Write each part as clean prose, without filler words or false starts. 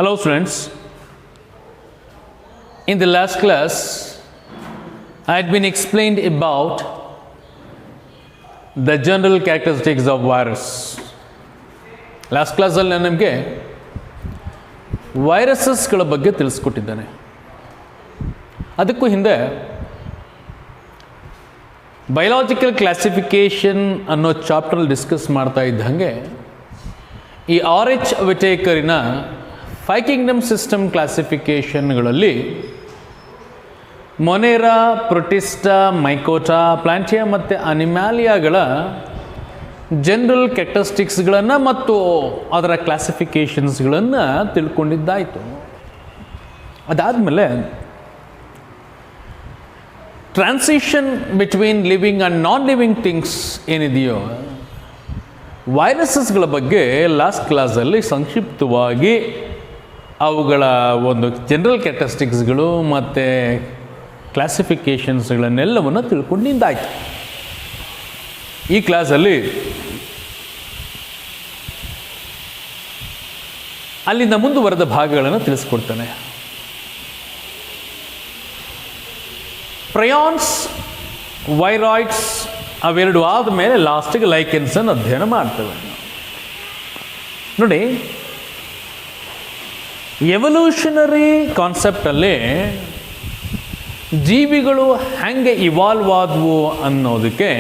Hello students, in the last class I had been explained about the general characteristics of virus. Last class ಅಲ್ಲಿ ನಾನು ನಿಮಗೆ ವೈರಸಸ್ಗಳ ಬಗ್ಗೆ ತಿಳಿಸ್ಕೊಟ್ಟಿದ್ದೇನೆ. ಅದಕ್ಕೂ ಹಿಂದೆ ಬಯೋಲಾಜಿಕಲ್ ಕ್ಲಾಸಿಫಿಕೇಷನ್ ಅನ್ನೋ ಚಾಪ್ಟರಲ್ಲಿ ಡಿಸ್ಕಸ್ ಮಾಡ್ತಾ ಇದ್ದಂಗೆ ಈ RH ವಿಟೇಕರಿನ 5 ಕಿಂಗ್ಡಮ್ ಸಿಸ್ಟಮ್ ಕ್ಲಾಸಿಫಿಕೇಷನ್ಗಳಲ್ಲಿ ಮೊನೇರಾ, ಪ್ರೊಟಿಸ್ಟಾ, ಮೈಕೋಟಾ, ಪ್ಲಾಂಟಿಯಾ ಮತ್ತು ಅನಿಮ್ಯಾಲಿಯಾಗಳ ಜನರಲ್ ಕ್ಯಾರೆಕ್ಟರಿಸ್ಟಿಕ್ಸ್ಗಳನ್ನು ಮತ್ತು ಅದರ ಕ್ಲಾಸಿಫಿಕೇಷನ್ಸ್ಗಳನ್ನು ತಿಳ್ಕೊಂಡಿದ್ದಾಯಿತು. ಅದಾದಮೇಲೆ transition between living and non living things ಏನಿದೆಯೋ ವೈರಸಸ್ಗಳ ಬಗ್ಗೆ ಲಾಸ್ಟ್ ಕ್ಲಾಸಲ್ಲಿ ಸಂಕ್ಷಿಪ್ತವಾಗಿ ಅವುಗಳ ಒಂದು ಜನರಲ್ ಕ್ಯಾರೆಕ್ಟರಿಸ್ಟಿಕ್ಸ್ಗಳು ಮತ್ತು ಕ್ಲಾಸಿಫಿಕೇಷನ್ಸ್ಗಳನ್ನೆಲ್ಲವನ್ನು ತಿಳ್ಕೊಂಡಿದ್ದಾಯಿತು. ಈ ಕ್ಲಾಸಲ್ಲಿ ಅಲ್ಲಿಂದ ಮುಂದುವರೆದ ಭಾಗಗಳನ್ನು ತಿಳಿಸ್ಕೊಡ್ತಾನೆ. ಪ್ರಯಾನ್ಸ್, ವೈರಾಯ್ಡ್ಸ್ ಅವೆರಡು ಆದಮೇಲೆ ಲಾಸ್ಟಿಗೆ ಲೈಕೆನ್ಸನ್ನು ಅಧ್ಯಯನ ಮಾಡ್ತೇವೆ. ನೋಡಿ, ಎವಲ್ಯೂಷನರಿ ಕಾನ್ಸೆಪ್ಟಲ್ಲಿ ಜೀವಿಗಳು ಹೆಂಗೆ ಇವಾಲ್ವ್ ಆದವು ಅನ್ನೋದಕ್ಕೆ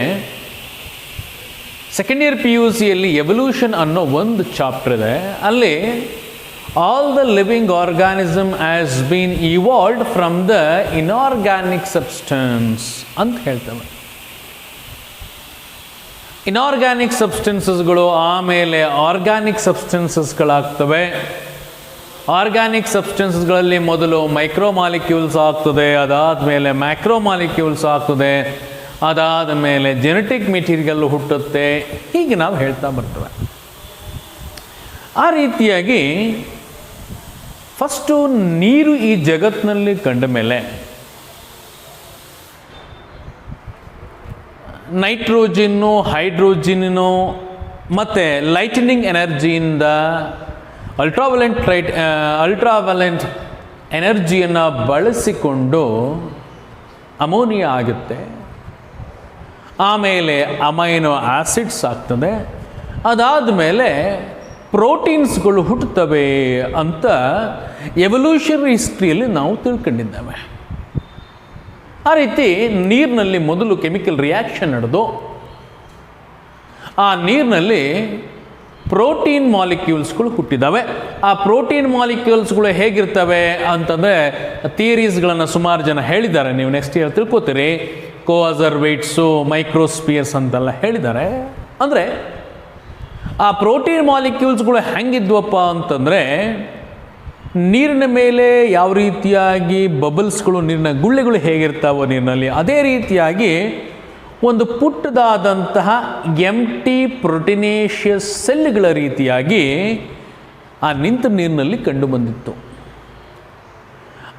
ಸೆಕೆಂಡ್ ಇಯರ್ PUCಯಲ್ಲಿ ಎವಲ್ಯೂಷನ್ ಅನ್ನೋ ಒಂದು ಚಾಪ್ಟರ್ ಇದೆ. ಅಲ್ಲಿ all the living organism has been evolved from the inorganic substance ಅಂತ ಹೇಳ್ತೇವೆ. ಇನ್ಆರ್ಗ್ಯಾನಿಕ್ ಸಬ್ಸ್ಟೆನ್ಸಸ್ಗಳು ಆಮೇಲೆ ಆರ್ಗ್ಯಾನಿಕ್ ಸಬ್ಸ್ಟೆನ್ಸಸ್ಗಳಾಗ್ತವೆ. ಆರ್ಗ್ಯಾನಿಕ್ ಸಬ್ಸ್ಟೆನ್ಸ್ಗಳಲ್ಲಿ ಮೊದಲು ಮೈಕ್ರೋಮಾಲಿಕ್ಯೂಲ್ಸ್ ಆಗ್ತದೆ, ಅದಾದಮೇಲೆ ಮ್ಯಾಕ್ರೋಮಾಲಿಕ್ಯೂಲ್ಸ್ ಆಗ್ತದೆ, ಅದಾದ ಮೇಲೆ ಜೆನೆಟಿಕ್ ಮೆಟೀರಿಯಲ್ ಹುಟ್ಟುತ್ತೆ. ಹೀಗೆ ನಾವು ಹೇಳ್ತಾ ಬರ್ತೇವೆ. ಆ ರೀತಿಯಾಗಿ ಫಸ್ಟು ನೀರು ಈ ಜಗತ್ತಿನಲ್ಲಿ ಕಂಡ ಮೇಲೆ ನೈಟ್ರೋಜಿನ್ನು, ಹೈಡ್ರೋಜಿನ್ನು ಮತ್ತು ಲೈಟನಿಂಗ್ ಎನರ್ಜಿಯಿಂದ ಅಲ್ಟ್ರಾವಲೆಂಟ್ ಎನರ್ಜಿಯನ್ನು ಬಳಸಿಕೊಂಡು ಅಮೋನಿಯಾ ಆಗುತ್ತೆ. ಆಮೇಲೆ ಅಮೈನೋ ಆಸಿಡ್ಸ್ ಆಗ್ತದೆ. ಅದಾದ ಮೇಲೆ ಪ್ರೋಟೀನ್ಸ್ಗಳು ಹುಟ್ಟುತ್ತವೆ ಅಂತ ಎವಲ್ಯೂಷನರಿ ಹಿಸ್ಟ್ರಿಯಲ್ಲಿ ನಾವು ತಿಳ್ಕೊಂಡಿದ್ದೇವೆ. ಆ ರೀತಿ ನೀರಿನಲ್ಲಿ ಮೊದಲು ಕೆಮಿಕಲ್ ರಿಯಾಕ್ಷನ್ ನಡೆದು ಆ ನೀರಿನಲ್ಲಿ ಪ್ರೋಟೀನ್ ಮಾಲಿಕ್ಯೂಲ್ಸ್ಗಳು ಹುಟ್ಟಿದ್ದಾವೆ. ಆ ಪ್ರೋಟೀನ್ ಮಾಲಿಕ್ಯೂಲ್ಸ್ಗಳು ಹೇಗಿರ್ತವೆ ಅಂತಂದರೆ ಥಿಯರೀಸ್ಗಳನ್ನು ಸುಮಾರು ಜನ ಹೇಳಿದ್ದಾರೆ. ನೀವು ನೆಕ್ಸ್ಟ್ ಇಯರ್ ತಿಳ್ಕೊತೀರಿ. ಕೋಅಸರ್ವೇಟ್ಸು, ಮೈಕ್ರೋಸ್ಪಿಯರ್ಸ್ ಅಂತೆಲ್ಲ ಹೇಳಿದ್ದಾರೆ. ಅಂದರೆ ಆ ಪ್ರೋಟೀನ್ ಮಾಲಿಕ್ಯೂಲ್ಸ್ಗಳು ಹೆಂಗಿದ್ವಪ್ಪ ಅಂತಂದರೆ ನೀರಿನ ಮೇಲೆ ಯಾವ ರೀತಿಯಾಗಿ ಬಬಲ್ಸ್ಗಳು, ನೀರಿನ ಗುಳ್ಳೆಗಳು ಹೇಗಿರ್ತಾವೋ ನೀರಿನಲ್ಲಿ, ಅದೇ ರೀತಿಯಾಗಿ ಒಂದು ಪುಟ್ಟದಾದಂತಹ ಎಂಟಿ ಪ್ರೋಟಿನೇಷಿಯಸ್ ಸೆಲ್ಗಳ ರೀತಿಯಾಗಿ ಆ ನಿಂತ ನೀರಿನಲ್ಲಿ ಕಂಡುಬಂದಿತ್ತು.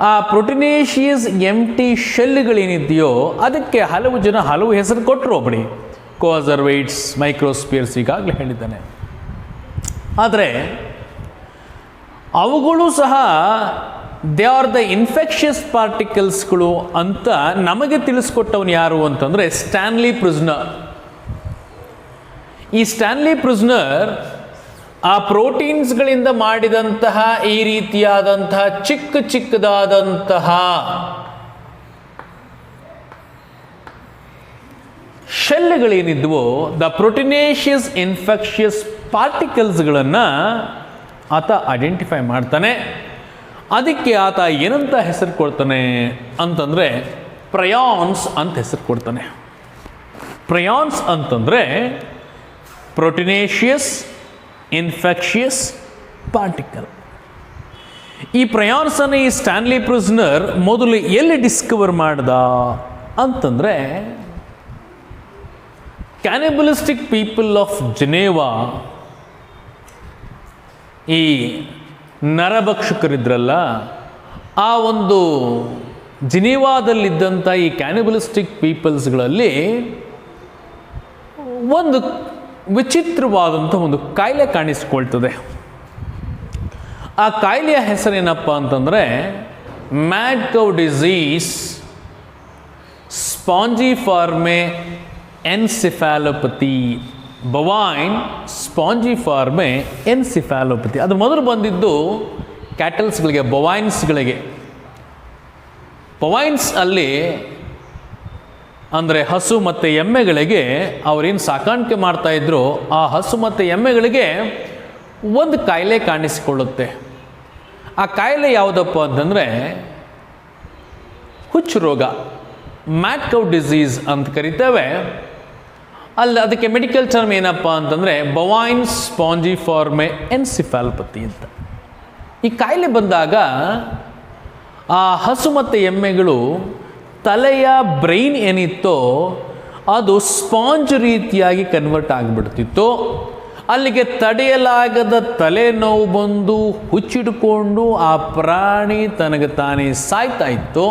ಆ ಪ್ರೋಟಿನೇಷಿಯಸ್ ಎಂಟಿ ಶೆಲ್ಗಳೇನಿದೆಯೋ ಅದಕ್ಕೆ ಹಲವು ಜನ ಹಲವು ಹೆಸರು ಕೊಟ್ಟರು. ಒಬ್ಬಡಿ ಕೋಅಸರ್ವೇಟ್ಸ್, ಮೈಕ್ರೋಸ್ಪಿಯರ್ಸ್ ಈಗಾಗಲೇ ಹೇಳಿದ್ದಾನೆ. ಆದರೆ ಅವುಗಳು ಸಹ ದೇ ಆರ್ ದ ಇನ್ಫೆಕ್ಷಿಯಸ್ ಪಾರ್ಟಿಕಲ್ಸ್ಗಳು ಅಂತ ನಮಗೆ ತಿಳಿಸ್ಕೊಟ್ಟವನು ಯಾರು ಅಂತಂದರೆ ಸ್ಟ್ಯಾನ್ಲಿ ಪ್ರಿಸ್ನರ್. ಈ ಸ್ಟ್ಯಾನ್ಲಿ ಪ್ರಿಸ್ನರ್ ಆ ಪ್ರೋಟೀನ್ಸ್ಗಳಿಂದ ಮಾಡಿದಂತಹ ಈ ರೀತಿಯಾದಂತಹ ಚಿಕ್ಕದಾದಂತಹ ಶೆಲ್ಗಳೇನಿದ್ವೋ ದ ಪ್ರೋಟಿನೇಷಿಯಸ್ ಇನ್ಫೆಕ್ಷಿಯಸ್ ಪಾರ್ಟಿಕಲ್ಸ್ಗಳನ್ನು ಆತ ಐಡೆಂಟಿಫೈ ಮಾಡ್ತಾನೆ. ಅದಕ್ಕೆ ಆತ ಏನಂತ ಹೆಸರು ಕೊಡ್ತಾನೆ ಅಂತಂದರೆ ಪ್ರಯಾನ್ಸ್ ಅಂತ ಹೆಸರು ಕೊಡ್ತಾನೆ. ಪ್ರಯಾನ್ಸ್ ಅಂತಂದರೆ ಪ್ರೋಟಿನೇಷಿಯಸ್ ಇನ್ಫೆಕ್ಷಿಯಸ್ ಪಾರ್ಟಿಕಲ್. ಈ ಪ್ರಯಾನ್ಸನ್ನು ಈ ಸ್ಟ್ಯಾನ್ಲಿ ಪ್ರಿಸ್ನರ್ ಮೊದಲು ಎಲ್ಲಿ ಡಿಸ್ಕವರ್ ಮಾಡ್ದ ಅಂತಂದರೆ ಕ್ಯಾನಿಬಲಿಸ್ಟಿಕ್ ಪೀಪಲ್ ಆಫ್ ಜೆನೇವಾ, ಈ ನರಭಕ್ಷಕರಿದ್ರಲ್ಲ, ಆ ಒಂದು ಜಿನೀವಾದಲ್ಲಿದ್ದಂಥ ಈ ಕ್ಯಾನಿಬಲಿಸ್ಟಿಕ್ ಪೀಪಲ್ಸ್ಗಳಲ್ಲಿ ಒಂದು ವಿಚಿತ್ರವಾದಂಥ ಒಂದು ಕಾಯಿಲೆ ಕಾಣಿಸ್ಕೊಳ್ತದೆ. ಆ ಕಾಯಿಲೆಯ ಹೆಸರೇನಪ್ಪ ಅಂತಂದರೆ ಮ್ಯಾಡ್ ಕೌ ಡಿಸೀಸ್ ಸ್ಪಾಂಜಿಫಾರ್ಮೆ ಎನ್ಸಿಫಾಲೋಪತಿ, ಬವೈನ್ ಸ್ಪಾಂಜಿಫಾರ್ಮೆ ಎನ್ಸಿಫಾಲೋಪತಿ. ಅದು ಮೊದಲು ಬಂದಿದ್ದು ಕ್ಯಾಟಲ್ಸ್ಗಳಿಗೆ, ಬೊವೈನ್ಸ್ಗಳಿಗೆ. ಬೊವೈನ್ಸ್ ಅಲ್ಲಿ ಅಂದರೆ ಹಸು ಮತ್ತು ಎಮ್ಮೆಗಳಿಗೆ ಅವರೇನು ಸಾಕಾಣಿಕೆ ಮಾಡ್ತಾಯಿದ್ರು, ಆ ಹಸು ಮತ್ತು ಎಮ್ಮೆಗಳಿಗೆ ಒಂದು ಕಾಯಿಲೆ ಕಾಣಿಸಿಕೊಳ್ಳುತ್ತೆ. ಆ ಕಾಯಿಲೆ ಯಾವುದಪ್ಪ ಅಂತಂದರೆ ಹುಚ್ಚು ರೋಗ, ಮ್ಯಾಡ್ ಕೌ ಡಿಸೀಸ್ ಅಂತ ಕರಿತೇವೆ. ಅಲ್ಲಿ ಅದಕ್ಕೆ ಮೆಡಿಕಲ್ ಟರ್ಮ್ ಏನಪ್ಪ ಅಂತಂದರೆ ಬೊವೈನ್ ಸ್ಪಾಂಜಿಫಾರ್ಮೆ ಎನ್ಸಿಫಾಲೋಪತಿ ಅಂತ. ಈ ಕಾಯಿಲೆ ಬಂದಾಗ ಆ ಹಸು ಮತ್ತು ಎಮ್ಮೆಗಳು ತಲೆಯ ಬ್ರೈನ್ ಏನಿತ್ತೋ ಅದು ಸ್ಪಾಂಜ್ ರೀತಿಯಾಗಿ ಕನ್ವರ್ಟ್ ಆಗಿಬಿಡ್ತಿತ್ತು. ಅಲ್ಲಿಗೆ ತಡೆಯಲಾಗದ ತಲೆನೋವು ಬಂದು ಹುಚ್ಚಿಡ್ಕೊಂಡು ಆ ಪ್ರಾಣಿ ತನಗೆ ತಾನೇ ಸಾಯ್ತಾ ಇತ್ತು.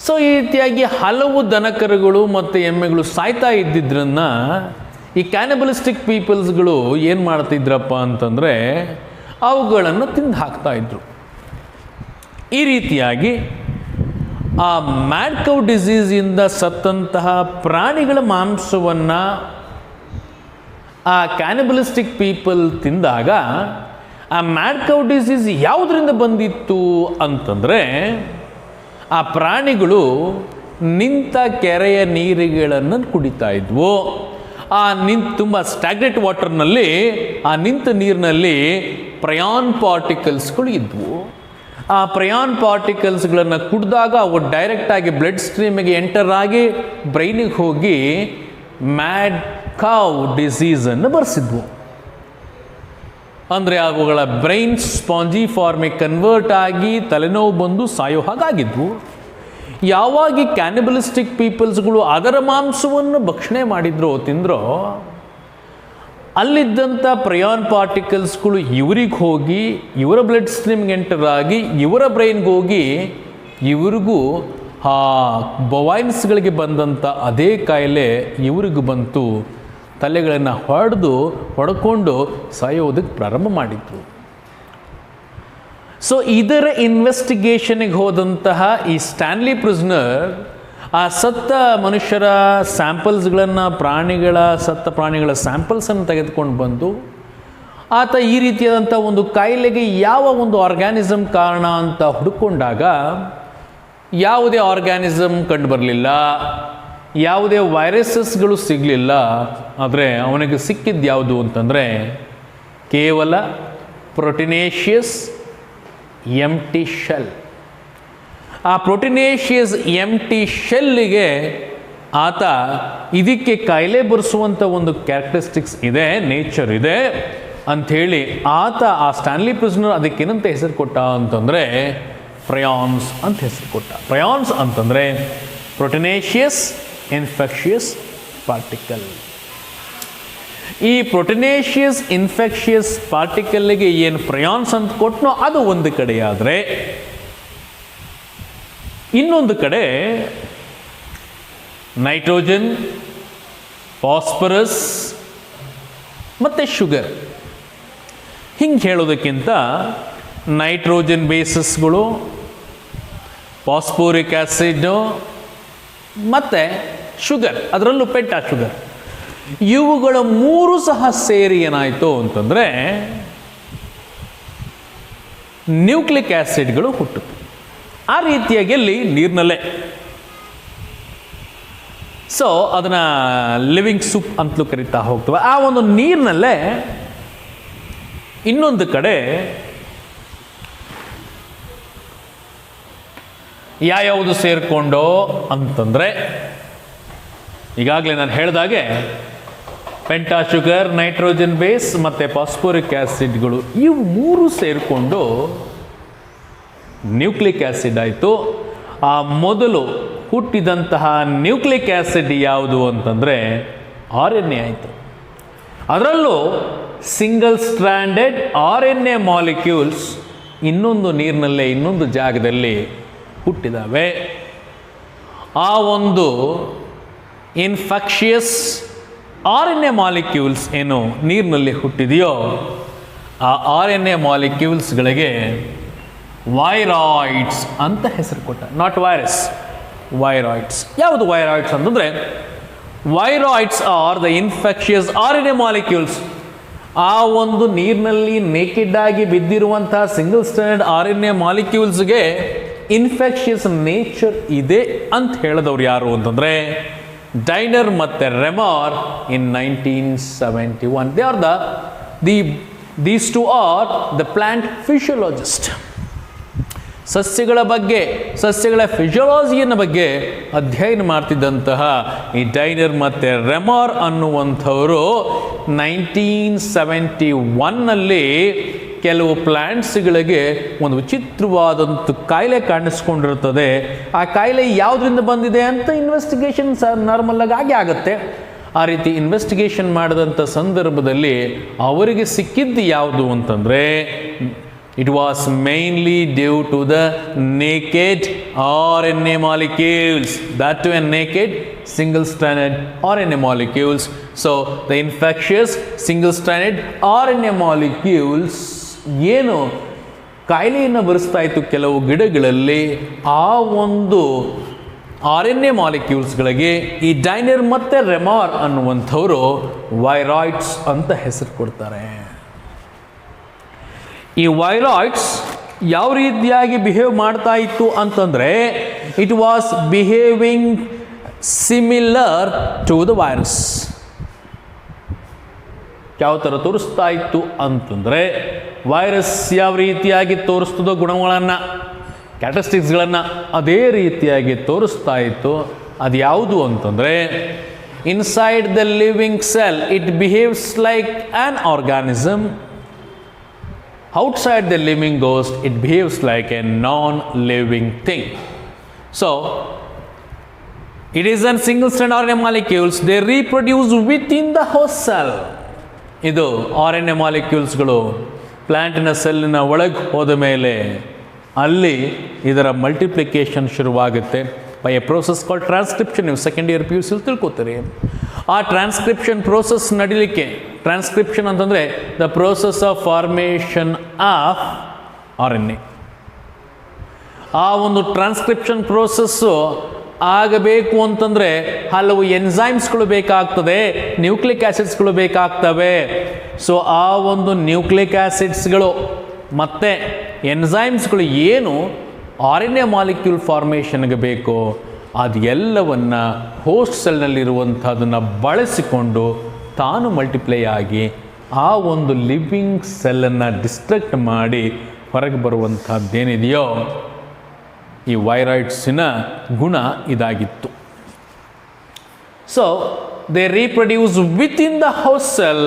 ಸೊ ಈ ರೀತಿಯಾಗಿ ಹಲವು ದನಕರುಗಳು ಮತ್ತು ಎಮ್ಮೆಗಳು ಸಾಯ್ತಾ ಇದ್ದಿದ್ರನ್ನ ಈ ಕ್ಯಾನಿಬಲಿಸ್ಟಿಕ್ ಪೀಪಲ್ಸ್ಗಳು ಏನು ಮಾಡ್ತಿದ್ರಪ್ಪ ಅಂತಂದರೆ ಅವುಗಳನ್ನು ತಿಂದು ಹಾಕ್ತಾಯಿದ್ರು. ಈ ರೀತಿಯಾಗಿ ಆ ಮ್ಯಾಡ್ ಕೌ ಡಿಸೀಸಿಂದ ಸತ್ತಂತಹ ಪ್ರಾಣಿಗಳ ಮಾಂಸವನ್ನು ಆ ಕ್ಯಾನಿಬಲಿಸ್ಟಿಕ್ ಪೀಪಲ್ ತಿಂದಾಗ ಆ ಮ್ಯಾಡ್ ಕೌ ಡಿಸೀಸ್ ಯಾವುದರಿಂದ ಬಂದಿತ್ತು ಅಂತಂದರೆ ಆ ಪ್ರಾಣಿಗಳು ನಿಂತ ಕೆರೆಯ ನೀರುಗಳನ್ನು ಕುಡಿತಾ ಇದ್ವು. ಆ ತುಂಬ ಸ್ಟ್ಯಾಗ್ನೆಟ್ ವಾಟರ್ನಲ್ಲಿ, ಆ ನಿಂತ ನೀರಿನಲ್ಲಿ ಪ್ರಯಾನ್ ಪಾರ್ಟಿಕಲ್ಸ್ಗಳು ಇದ್ವು. ಆ ಪ್ರಯಾನ್ ಪಾರ್ಟಿಕಲ್ಸ್ಗಳನ್ನು ಕುಡಿದಾಗ ಅವು ಡೈರೆಕ್ಟಾಗಿ ಬ್ಲಡ್ ಸ್ಟ್ರೀಮಿಗೆ ಎಂಟರ್ ಆಗಿ ಬ್ರೈನಿಗೆ ಹೋಗಿ ಮ್ಯಾಡ್ ಕೌ ಡಿಸೀಸನ್ನು ಬರೆಸಿದ್ವು. ಅಂದರೆ ಅವುಗಳ ಬ್ರೈನ್ ಸ್ಪಾಂಜಿಫಾರ್ಮಿಗೆ ಕನ್ವರ್ಟ್ ಆಗಿ ತಲೆನೋವು ಬಂದು ಸಾಯೋ ಹಾಗಾಗಿದ್ವು. ಯಾವಾಗ ಈ ಕ್ಯಾನಿಬಲಿಸ್ಟಿಕ್ ಪೀಪಲ್ಸ್ಗಳು ಅದರ ಮಾಂಸವನ್ನು ಭಕ್ಷಣೆ ಮಾಡಿದ್ರೋ, ತಿಂದ್ರೋ, ಅಲ್ಲಿದ್ದಂಥ ಪ್ರಯಾನ್ ಪಾರ್ಟಿಕಲ್ಸ್ಗಳು ಇವ್ರಿಗೆ ಹೋಗಿ ಇವರ ಬ್ಲಡ್ ಸ್ಟ್ರೀಮ್ಗೆ ಎಂಟರ್ ಆಗಿ ಇವರ ಬ್ರೈನ್ಗೆ ಹೋಗಿ ಇವ್ರಿಗೂ ಆ ಬೊವೈನ್ಸ್ಗಳಿಗೆ ಬಂದಂಥ ಅದೇ ಕಾಯಿಲೆ ಇವ್ರಿಗೂ ಬಂತು. ತಲೆಗಳನ್ನು ಹೊಡ್ಕೊಂಡು ಸಾಯೋದಕ್ಕೆ ಪ್ರಾರಂಭ ಮಾಡಿತ್ತು. ಸೊ ಇದರ ಇನ್ವೆಸ್ಟಿಗೇಷನ್ಗೆ ಹೋದಂತಹ ಈ ಸ್ಟ್ಯಾನ್ಲಿ ಪ್ರಿಸ್ನರ್ ಆ ಸತ್ತ ಮನುಷ್ಯರ ಸ್ಯಾಂಪಲ್ಸ್ಗಳನ್ನು, ಸತ್ತ ಪ್ರಾಣಿಗಳ ಸ್ಯಾಂಪಲ್ಸನ್ನು ತೆಗೆದುಕೊಂಡು ಬಂದು ಆತ ಈ ರೀತಿಯಾದಂಥ ಒಂದು ಕಾಯಿಲೆಗೆ ಯಾವ ಒಂದು ಆರ್ಗ್ಯಾನಿಸಮ್ ಕಾರಣ ಅಂತ ಹುಡುಕೊಂಡಾಗ ಯಾವುದೇ ಆರ್ಗ್ಯಾನಿಸಮ್ ಕಂಡುಬರಲಿಲ್ಲ, ಯಾವುದೇ ವೈರಸಸ್ಗಳು ಸಿಗಲಿಲ್ಲ. ಆದರೆ ಅವನಿಗೆ ಸಿಕ್ಕಿದ್ದು ಯಾವುದು ಅಂತಂದರೆ ಕೇವಲ ಪ್ರೊಟಿನೇಷಿಯಸ್ ಎಂಟಿ ಶೆಲ್. ಆ ಪ್ರೊಟಿನೇಷಿಯಸ್ ಎಂಟಿ ಶೆಲ್ಲಿಗೆ ಆತ ಇದಕ್ಕೆ ಕಾಯಿಲೆ ಬರೆಸುವಂಥ ಒಂದು ಕ್ಯಾರೆಕ್ಟರಿಸ್ಟಿಕ್ಸ್ ಇದೆ, ನೇಚರ್ ಇದೆ ಅಂಥೇಳಿ ಆತ ಆ ಸ್ಟ್ಯಾನ್ಲಿ ಪ್ರಿಸ್ನರ್ ಅದಕ್ಕೇನಂತ ಹೆಸರು ಕೊಟ್ಟ ಅಂತಂದರೆ ಪ್ರಯಾನ್ಸ್ ಅಂತ ಹೆಸರು ಕೊಟ್ಟ. ಪ್ರಯಾನ್ಸ್ ಅಂತಂದರೆ ಪ್ರೊಟಿನೇಷಿಯಸ್ ಇನ್ಫೆಕ್ಷಿಯಸ್ ಪಾರ್ಟಿಕಲ್. ಈ ಪ್ರೊಟಿನೇಷಿಯಸ್ ಇನ್ಫೆಕ್ಷಿಯಸ್ ಪಾರ್ಟಿಕಲ್ಗೆ ಏನು ಪ್ರಯಾನ್ಸ್ ಅಂತ ಕೊಟ್ಟನೋ ಅದು ಒಂದು ಕಡೆಯಾದರೆ, ಇನ್ನೊಂದು ಕಡೆ ನೈಟ್ರೋಜನ್, ಫಾಸ್ಫರಸ್ ಮತ್ತು ಶುಗರ್. ಹಿಂಗೆ ಹೇಳೋದಕ್ಕಿಂತ ನೈಟ್ರೋಜನ್ ಬೇಸಸ್ಗಳು, ಫಾಸ್ಫೋರಿಕ್ ಆ್ಯಸಿಡ್ಡು ಮತ್ತು ಶುಗರ್, ಅದರಲ್ಲೂ ಪೆಂಟಾ ಶುಗರ್, ಇವುಗಳ ಮೂರು ಸಹ ಸೇರಿ ಏನಾಯಿತು ಅಂತಂದರೆ ನ್ಯೂಕ್ಲಿಕ್ ಆ್ಯಸಿಡ್ಗಳು ಹುಟ್ಟಿತು. ಆ ರೀತಿಯಾಗಿ ಅಲ್ಲಿ ನೀರಿನಲ್ಲೇ. ಸೊ ಅದನ್ನು ಲಿವಿಂಗ್ ಸೂಪ್ ಅಂತಲೂ ಕರಿತಾ ಹೋಗ್ತವೆ. ಆ ಒಂದು ನೀರಿನಲ್ಲೇ ಇನ್ನೊಂದು ಕಡೆ ಯಾವುದು ಸೇರಿಕೊಂಡೋ ಅಂತಂದರೆ ಈಗಾಗಲೇ ನಾನು ಹೇಳಿದಾಗೆ ಪೆಂಟಾ ಶುಗರ್, ನೈಟ್ರೋಜನ್ ಬೇಸ್ ಮತ್ತು ಫಾಸ್ಫೋರಿಕ್ ಆ್ಯಸಿಡ್ಗಳು ಇವು ಮೂರು ಸೇರಿಕೊಂಡು ನ್ಯೂಕ್ಲಿಕ್ ಆ್ಯಸಿಡ್ ಆಯಿತು. ಆ ಮೊದಲು ಹುಟ್ಟಿದಂತಹ ನ್ಯೂಕ್ಲಿಕ್ ಆ್ಯಸಿಡ್ ಯಾವುದು ಅಂತಂದರೆ RNA ಆಯಿತು. ಅದರಲ್ಲೂ ಸಿಂಗಲ್ ಸ್ಟ್ರ್ಯಾಂಡೆಡ್ RNA ಮಾಲಿಕ್ಯೂಲ್ಸ್ ಇನ್ನೊಂದು ನೀರಿನಲ್ಲೇ ಇನ್ನೊಂದು ಜಾಗದಲ್ಲಿ ಹುಟ್ಟಿದ್ದಾವೆ. ಆ ಒಂದು ಇನ್ಫೆಕ್ಷಿಯಸ್ RNA ಮಾಲಿಕ್ಯೂಲ್ಸ್ ಏನು ನೀರಿನಲ್ಲಿ ಹುಟ್ಟಿದೆಯೋ ಆ RNA ಮಾಲಿಕ್ಯೂಲ್ಸ್ಗಳಿಗೆ ವೈರಾಯ್ಡ್ಸ್ ಅಂತ ಹೆಸರು ಕೊಟ್ಟ. Not virus, viroids. ಯಾವುದು ವೈರಾಯ್ಡ್ಸ್ ಅಂತಂದರೆ, viroids are the infectious RNA molecules. ಆ ಒಂದು ನೀರಿನಲ್ಲಿ ನೇಕೆಡ್ ಆಗಿ ಬಿದ್ದಿರುವಂಥ ಸಿಂಗಲ್ ಸ್ಟ್ಯಾಂಡರ್ಡ್ RNA ಮಾಲಿಕ್ಯೂಲ್ಸ್ಗೆ ಇನ್ಫೆಕ್ಷಿಯಸ್ ನೇಚರ್ ಇದೆ ಅಂತ ಹೇಳಿದವ್ರು ಯಾರು ಅಂತಂದರೆ ಡೈನರ್ ಮತ್ತು Raymer in 1971. They are these two are the plant physiologist. ಸಸ್ಯಗಳ ಬಗ್ಗೆ, ಸಸ್ಯಗಳ ಫಿಸಿಯಾಲಜಿಯನ್ನು ಬಗ್ಗೆ ಅಧ್ಯಯನ ಮಾಡ್ತಿದ್ದಂತಹ ಈ ಡೈನರ್ ಮತ್ತು ರೆಮಾರ್ ಅನ್ನುವಂಥವರು 1971ನಲ್ಲಿ ಕೆಲವು ಪ್ಲ್ಯಾಂಟ್ಸ್ಗಳಿಗೆ ಒಂದು ವಿಚಿತ್ರವಾದಂಥ ಕಾಯಿಲೆ ಕಾಣಿಸ್ಕೊಂಡಿರ್ತದೆ. ಆ ಕಾಯಿಲೆ ಯಾವುದರಿಂದ ಬಂದಿದೆ ಅಂತ ಇನ್ವೆಸ್ಟಿಗೇಷನ್ ನಾರ್ಮಲ್ಲಾಗಿ ಆಗೇ ಆಗುತ್ತೆ. ಆ ರೀತಿ ಇನ್ವೆಸ್ಟಿಗೇಷನ್ ಮಾಡಿದಂಥ ಸಂದರ್ಭದಲ್ಲಿ ಅವರಿಗೆ ಸಿಕ್ಕಿದ್ದು ಯಾವುದು ಅಂತಂದರೆ, it was mainly due to the naked RNA molecules, that too a naked single-stranded RNA molecules. So the infectious single-stranded RNA molecules ಏನು ಕಾಯಿಲೆಯನ್ನು ಬರೆಸ್ತಾ ಇತ್ತು ಕೆಲವು ಗಿಡಗಳಲ್ಲಿ, ಆ ಒಂದು RNA ಮಾಲಿಕ್ಯೂಲ್ಸ್ಗಳಿಗೆ ಈ ಡೈನರ್ ಮತ್ತು ರೆಮಾರ್ ಅನ್ನುವಂಥವರು ವೈರಾಯ್ಡ್ಸ್ ಅಂತ ಹೆಸರು ಕೊಡ್ತಾರೆ. ಈ ವೈರಾಯ್ಡ್ಸ್ ಯಾವ ರೀತಿಯಾಗಿ ಬಿಹೇವ್ ಮಾಡ್ತಾ ಇತ್ತು ಅಂತಂದರೆ, it was behaving similar to the virus. ಯಾವ ಥರ ತೋರಿಸ್ತಾ ಇತ್ತು ಅಂತಂದರೆ, ವೈರಸ್ ಯಾವ ರೀತಿಯಾಗಿ ತೋರಿಸ್ತದೋ ಗುಣಗಳನ್ನು, ಕ್ಯಾರೆಕ್ಟರಿಸ್ಟಿಕ್ಸ್ಗಳನ್ನು, ಅದೇ ರೀತಿಯಾಗಿ ತೋರಿಸ್ತಾ ಇತ್ತು. ಅದು ಯಾವುದು ಅಂತಂದರೆ, inside the living sell it behaves like an organism. Outside the living ghost, it behaves like a non-living thing. So, it is a single-strand RNA molecules. They reproduce within the host cell. ಇದು RNA ಮಾಲಿಕ್ಯೂಲ್ಸ್ಗಳು ಪ್ಲ್ಯಾಂಟಿನ ಸೆಲ್ಲಿನ ಒಳಗೆ ಹೋದ ಮೇಲೆ ಅಲ್ಲಿ ಇದರ multiplication ಶುರುವಾಗುತ್ತೆ by A process called transcription. ನೀವು second year PUC ತಿಳ್ಕೊತೀರಿ. ಆ transcription process ನಡೀಲಿಕ್ಕೆ, transcription ಅಂತಂದರೆ the process of formation of RNA. ಆ ಒಂದು ಟ್ರಾನ್ಸ್ಕ್ರಿಪ್ಷನ್ ಪ್ರೋಸೆಸ್ಸು ಆಗಬೇಕು ಅಂತಂದರೆ ಹಲವು ಎನ್ಸೈಮ್ಸ್ಗಳು ಬೇಕಾಗ್ತದೆ, ನ್ಯೂಕ್ಲಿಕ್ ಆ್ಯಸಿಡ್ಸ್ಗಳು ಬೇಕಾಗ್ತವೆ. ಸೊ ಆ ಒಂದು ನ್ಯೂಕ್ಲಿಕ್ ಆ್ಯಸಿಡ್ಸ್ಗಳು ಮತ್ತು ಎನ್ಸೈಮ್ಸ್ಗಳು ಏನು RNA ಮಾಲಿಕ್ಯೂಲ್ ಫಾರ್ಮೇಷನ್ಗೆ ಬೇಕೋ ಅದೆಲ್ಲವನ್ನು ಹೋಸ್ಟ್ ಸೆಲ್ನಲ್ಲಿರುವಂಥದ್ದನ್ನು ಬಳಸಿಕೊಂಡು ತಾನು ಮಲ್ಟಿಪ್ಲೈ ಆಗಿ ಆ ಒಂದು ಲಿವಿಂಗ್ ಸೆಲ್ಲನ್ನು ಡಿಸ್ಟ್ರಕ್ಟ್ ಮಾಡಿ ಹೊರಗೆ ಬರುವಂಥದ್ದೇನಿದೆಯೋ ಈ ವೈರಾಯ್ಡ್ಸಿನ ಗುಣ ಇದಾಗಿತ್ತು. So they reproduce within the host cell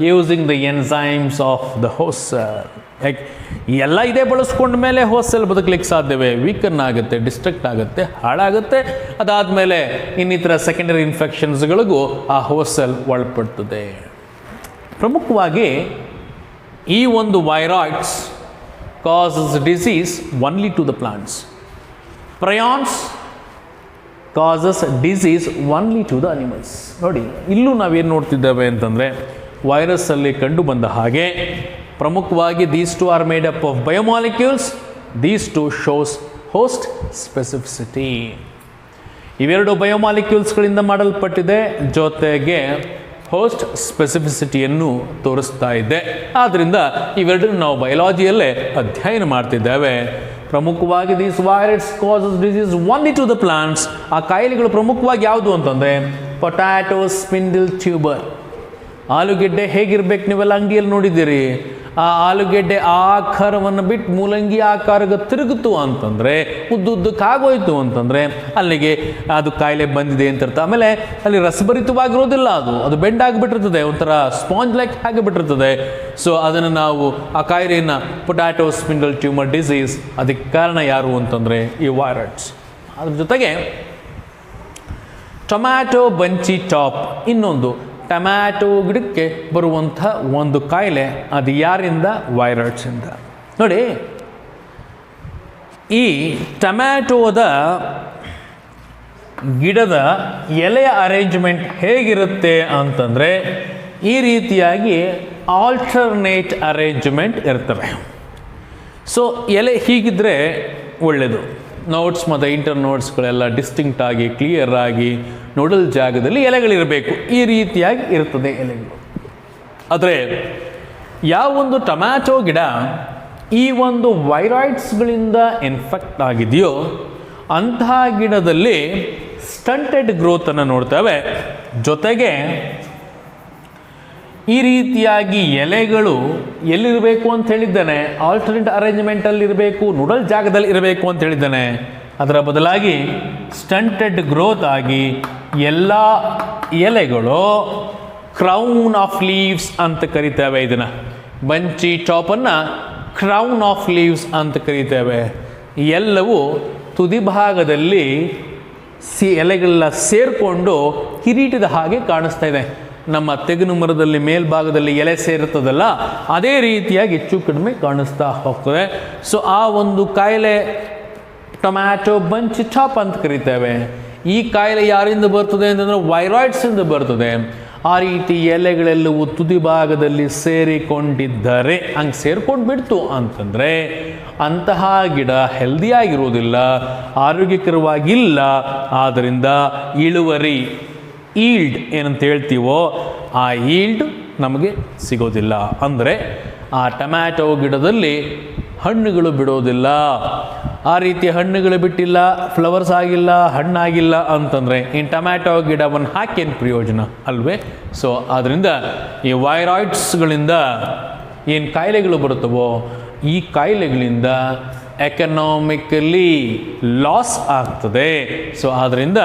using the enzymes of the host cell. ಯಾಕೆ ಎಲ್ಲ ಇದೇ ಬಳಸ್ಕೊಂಡ ಮೇಲೆ ಹೋಸ್ಟ್ ಸೆಲ್ ಬದುಕಲಿಕ್ಕೆ ಸಾಧ್ಯವೇ? ವೀಕನ್ ಆಗುತ್ತೆ, ಡಿಸ್ಟ್ರಕ್ಟ್ ಆಗುತ್ತೆ, ಹಾಳಾಗುತ್ತೆ. ಅದಾದಮೇಲೆ ಇನ್ನಿತರ ಸೆಕೆಂಡರಿ ಇನ್ಫೆಕ್ಷನ್ಸ್ಗಳಿಗೂ ಆ ಹೋಸ್ಟ್ ಸೆಲ್ ಒಳಪಡ್ತದೆ. ಪ್ರಮುಖವಾಗಿ ಈ ಒಂದು viroids causes disease only to the plants. Prions causes disease only to the animals. ನೋಡಿ, ಇಲ್ಲೂ ನಾವೇನು ನೋಡ್ತಿದ್ದೇವೆ ಅಂತಂದರೆ, ವೈರಸ್ಸಲ್ಲಿ ಕಂಡು ಬಂದ ಹಾಗೆ ಪ್ರಮುಖವಾಗಿ these two are made up of biomolecules. These two shows host specificity. ಇವೆರಡು ಬಯೋಮಾಲಿಕ್ಯೂಲ್ಸ್ಗಳಿಂದ ಮಾಡಲ್ಪಟ್ಟಿದೆ, ಜೊತೆಗೆ ಹೋಸ್ಟ್ ಸ್ಪೆಸಿಫಿಸಿಟಿಯನ್ನು ತೋರಿಸ್ತಾ ಇದೆ. ಆದ್ದರಿಂದ ಇವೆರಡನ್ನು ನಾವು ಬಯಾಲಜಿಯಲ್ಲೇ ಅಧ್ಯಯನ ಮಾಡ್ತಿದ್ದೇವೆ. ಪ್ರಮುಖವಾಗಿ these virus causes disease only to the plants. ಆ ಕಾಯಿಲೆಗಳು ಪ್ರಮುಖವಾಗಿ ಯಾವುದು ಅಂತಂದರೆ ಪೊಟ್ಯಾಟೊ ಸ್ಪಿಂಡಲ್ ಟ್ಯೂಬರ್. ಆಲೂಗೆಡ್ಡೆ ಹೇಗಿರ್ಬೇಕು ನೀವೆಲ್ಲ ಅಂಗಿಯಲ್ಲಿ ನೋಡಿದ್ದೀರಿ. ಆ ಆಲೂಗೆಡ್ಡೆ ಆಕಾರವನ್ನು ಬಿಟ್ಟು ಮೂಲಂಗಿ ಆಕಾರಕ್ಕೆ ತಿರುಗಿತು ಅಂತಂದರೆ, ಉದ್ದುದ್ದಕ್ಕಾಗೋಯ್ತು ಅಂತಂದರೆ ಅಲ್ಲಿಗೆ ಅದು ಕಾಯಿಲೆ ಬಂದಿದೆ ಅಂತ ಅರ್ಥ. ಆಮೇಲೆ ಅಲ್ಲಿ ರಸಭರಿತವಾಗಿರೋದಿಲ್ಲ, ಅದು ಬೆಂಡ್ ಆಗಿಬಿಟ್ಟಿರ್ತದೆ, ಒಂಥರ ಸ್ಪಾಂಜ್ ಲೈಕ್ ಆಗಿಬಿಟ್ಟಿರ್ತದೆ. ಸೊ ಅದನ್ನು ನಾವು ಆ ಕಾಯಿಲೆಯನ್ನು ಪೊಟ್ಯಾಟೊ ಸ್ಪಿಂಡಲ್ ಟ್ಯೂಮರ್ ಡಿಸೀಸ್, ಅದಕ್ಕೆ ಕಾರಣ ಯಾರು ಅಂತಂದರೆ ಈ ವೈರಸ್. ಅದ್ರ ಜೊತೆಗೆ ಟೊಮ್ಯಾಟೊ ಬಂಚಿ ಟಾಪ್, ಇನ್ನೊಂದು ಟೊಮ್ಯಾಟೊ ಗಿಡಕ್ಕೆ ಬರುವಂಥ ಒಂದು ಕಾಯಿಲೆ. ಅದು ಯಾರಿಂದ? ವೈರಸ್ಸಿಂದ. ನೋಡಿ, ಈ ಟೊಮ್ಯಾಟೋದ ಗಿಡದ ಎಲೆಯ ಅರೇಂಜ್ಮೆಂಟ್ ಹೇಗಿರುತ್ತೆ ಅಂತಂದರೆ ಈ ರೀತಿಯಾಗಿ ಆಲ್ಟರ್ನೇಟ್ ಅರೇಂಜ್ಮೆಂಟ್ ಇರ್ತವೆ. ಸೊ ಎಲೆ ಹೀಗಿದ್ದರೆ ಒಳ್ಳೆಯದು. ನೋಟ್ಸ್ ಮತ್ತು ಇಂಟರ್ ನೋಟ್ಸ್ಗಳೆಲ್ಲ ಡಿಸ್ಟಿಂಕ್ಟ್ ಆಗಿ ಕ್ಲಿಯರ್ ಆಗಿ ನೋಡಲ್ ಜಾಗದಲ್ಲಿ ಎಲೆಗಳಿರಬೇಕು. ಈ ರೀತಿಯಾಗಿ ಇರ್ತದೆ ಎಲೆಗಳು. ಆದರೆ ಯಾವೊಂದು ಟೊಮ್ಯಾಟೊ ಗಿಡ ಈ ಒಂದು ವೈರಾಯ್ಡ್ಸ್ಗಳಿಂದ ಇನ್ಫೆಕ್ಟ್ ಆಗಿದೆಯೋ ಅಂತಹ ಗಿಡದಲ್ಲಿ ಸ್ಟಂಟೆಡ್ ಗ್ರೋತನ್ನು ನೋಡ್ತೇವೆ. ಜೊತೆಗೆ ಈ ರೀತಿಯಾಗಿ ಎಲೆಗಳು ಎಲ್ಲಿರಬೇಕು ಅಂತ ಹೇಳಿದ್ದಾನೆ, ಆಲ್ಟರ್ನೇಟ್ ಅರೇಂಜ್ಮೆಂಟಲ್ಲಿ ಇರಬೇಕು, ನೂಡಲ್ ಜಾಗದಲ್ಲಿ ಇರಬೇಕು ಅಂತ ಹೇಳಿದ್ದಾನೆ. ಅದರ ಬದಲಾಗಿ ಸ್ಟಂಟೆಡ್ ಗ್ರೋತ್ ಆಗಿ ಎಲ್ಲ ಎಲೆಗಳು ಕ್ರೌನ್ ಆಫ್ ಲೀವ್ಸ್ ಅಂತ ಕರಿತೇವೆ. ಇದನ್ನು ಬಂಚಿ ಟಾಪನ್ನು ಕ್ರೌನ್ ಆಫ್ ಲೀವ್ಸ್ ಅಂತ ಕರಿತೇವೆ. ಎಲ್ಲವೂ ತುದಿ ಭಾಗದಲ್ಲಿ ಎಲೆಗಳೆಲ್ಲ ಸೇರಿಕೊಂಡು ಕಿರೀಟದ ಹಾಗೆ ಕಾಣಿಸ್ತಾ ಇದೆ. ನಮ್ಮ ತೆಂಗಿನ ಮರದಲ್ಲಿ ಮೇಲ್ಭಾಗದಲ್ಲಿ ಎಲೆ ಸೇರುತ್ತದಲ್ಲ, ಅದೇ ರೀತಿಯಾಗಿ ಹೆಚ್ಚು ಕಡಿಮೆ ಕಾಣಿಸ್ತಾ ಹೋಗ್ತದೆ. ಸೊ ಆ ಒಂದು ಕಾಯಿಲೆ ಟೊಮ್ಯಾಟೊ ಬಂಚಿ ಟಾಪ್ ಅಂತ ಕರಿತೇವೆ. ಈ ಕಾಯಿಲೆ ಯಾರಿಂದ ಬರ್ತದೆ ಅಂತಂದರೆ ವೈರಾಯ್ಡ್ಸಿಂದ ಬರ್ತದೆ. ಆ ರೀತಿ ಎಲೆಗಳೆಲ್ಲವೂ ತುದಿ ಭಾಗದಲ್ಲಿ ಸೇರಿಕೊಂಡಿದ್ದರೆ, ಹಂಗೆ ಸೇರ್ಕೊಂಡು ಬಿಡ್ತು ಅಂತಂದರೆ ಅಂತಹ ಗಿಡ ಹೆಲ್ದಿಯಾಗಿರೋದಿಲ್ಲ, ಆರೋಗ್ಯಕರವಾಗಿಲ್ಲ. ಆದ್ದರಿಂದ ಇಳುವರಿ, ಈಲ್ಡ್ ಏನಂತ ಹೇಳ್ತೀವೋ ಆ ಈಲ್ಡ್ ನಮಗೆ ಸಿಗೋದಿಲ್ಲ. ಅಂದರೆ ಆ ಟೊಮ್ಯಾಟೊ ಗಿಡದಲ್ಲಿ ಹಣ್ಣುಗಳು ಬಿಡೋದಿಲ್ಲ. ಆ ರೀತಿ ಹಣ್ಣುಗಳು ಬಿಟ್ಟಿಲ್ಲ, ಫ್ಲವರ್ಸ್ ಆಗಿಲ್ಲ, ಹಣ್ಣಾಗಿಲ್ಲ ಅಂತಂದರೆ ಇನ್ನು ಟೊಮ್ಯಾಟೊ ಗಿಡವನ್ನು ಹಾಕೇನು ಪ್ರಯೋಜನ ಅಲ್ವೇ? ಸೊ ಆದ್ದರಿಂದ ಈ ವೈರಾಯ್ಡ್ಸ್ಗಳಿಂದ ಏನು ಕಾಯಿಲೆಗಳು ಬರುತ್ತವೋ ಈ ಕಾಯಿಲೆಗಳಿಂದ ಎಕನಾಮಿಕಲಿ ಲಾಸ್ ಆಗ್ತದೆ. ಸೊ ಆದ್ದರಿಂದ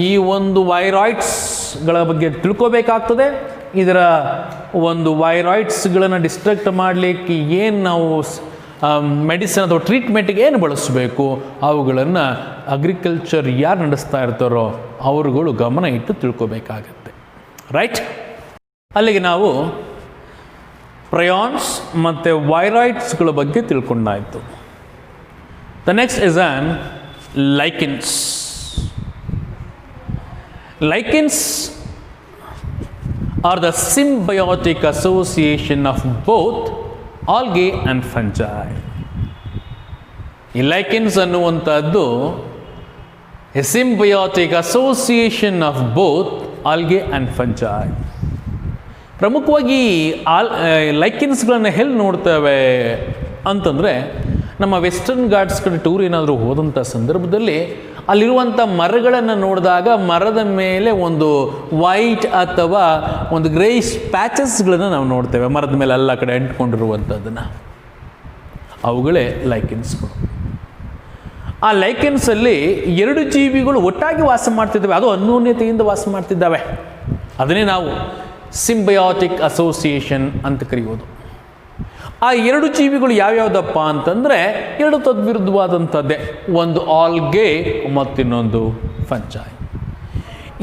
ಈ ಒಂದು ವೈರಾಯ್ಡ್ಸ್ಗಳ ಬಗ್ಗೆ ತಿಳ್ಕೋಬೇಕಾಗ್ತದೆ. ಇದರ ಒಂದು ವೈರಾಯ್ಡ್ಸ್ಗಳನ್ನು ಡಿಸ್ಟ್ರಕ್ಟ್ ಮಾಡಲಿಕ್ಕೆ ಏನು ನಾವು ಮೆಡಿಸಿನ್ ಅಥವಾ ಟ್ರೀಟ್ಮೆಂಟ್ಗೆ ಏನು ಬಳಸಬೇಕು ಅವುಗಳನ್ನು ಅಗ್ರಿಕಲ್ಚರ್ ಯಾರು ನಡೆಸ್ತಾ ಇರ್ತಾರೋ ಅವರುಗಳು ಗಮನ ಇಟ್ಟು ತಿಳ್ಕೋಬೇಕಾಗತ್ತೆ. ರೈಟ್? ಅಲ್ಲಿಗೆ ನಾವು ಪ್ರಯಾನ್ಸ್ ಮತ್ತು ವೈರಾಯ್ಡ್ಸ್ಗಳ ಬಗ್ಗೆ ತಿಳ್ಕೊಂಡಾಯಿತು. The next is on lichens. Lichens are the symbiotic association of both algae and fungi. ಈ ಲೈಕೆನ್ಸ್ ಅನ್ನುವಂಥದ್ದು a symbiotic association of both algae and fungi. ಪ್ರಮುಖವಾಗಿ ಲೈಕೆನ್ಸ್ಗಳನ್ನು ಎಲ್ಲಿ ನೋಡ್ತೇವೆ ಅಂತಂದರೆ ನಮ್ಮ ವೆಸ್ಟರ್ನ್ ಘಾಟ್ಸ್ ಕಡೆ ಟೂರ್ ಏನಾದರೂ ಹೋದಂಥ ಸಂದರ್ಭದಲ್ಲಿ ಅಲ್ಲಿರುವಂಥ ಮರಗಳನ್ನು ನೋಡಿದಾಗ ಮರದ ಮೇಲೆ ಒಂದು ವೈಟ್ ಅಥವಾ ಒಂದು ಗ್ರೇಯಿಶ್ ಪ್ಯಾಚಸ್ಗಳನ್ನು ನಾವು ನೋಡ್ತೇವೆ. ಮರದ ಮೇಲೆ ಎಲ್ಲ ಕಡೆ ಅಂಟ್ಕೊಂಡಿರುವಂಥದ್ದನ್ನು, ಅವುಗಳೇ ಲೈಕೆನ್ಸ್ಗಳು. ಆ ಲೈಕೆನ್ಸಲ್ಲಿ ಎರಡು ಜೀವಿಗಳು ಒಟ್ಟಾಗಿ ವಾಸ ಮಾಡ್ತಿದ್ದಾವೆ, ಅದು ಅನ್ಯೋನ್ಯತೆಯಿಂದ ವಾಸ ಮಾಡ್ತಿದ್ದಾವೆ. ಅದನ್ನೇ ನಾವು ಸಿಂಬಯೋಟಿಕ್ ಅಸೋಸಿಯೇಷನ್ ಅಂತ ಕರೆಯೋದು. ಆ ಎರಡು ಜೀವಿಗಳು ಯಾವ್ಯಾವುದಪ್ಪ ಅಂತಂದರೆ ಎರಡು ತದ್ವಿರುದ್ಧವಾದಂಥದ್ದೇ, ಒಂದು ಆಲ್ಗೆ ಮತ್ತಿನ್ನೊಂದು ಫಂಜೈ.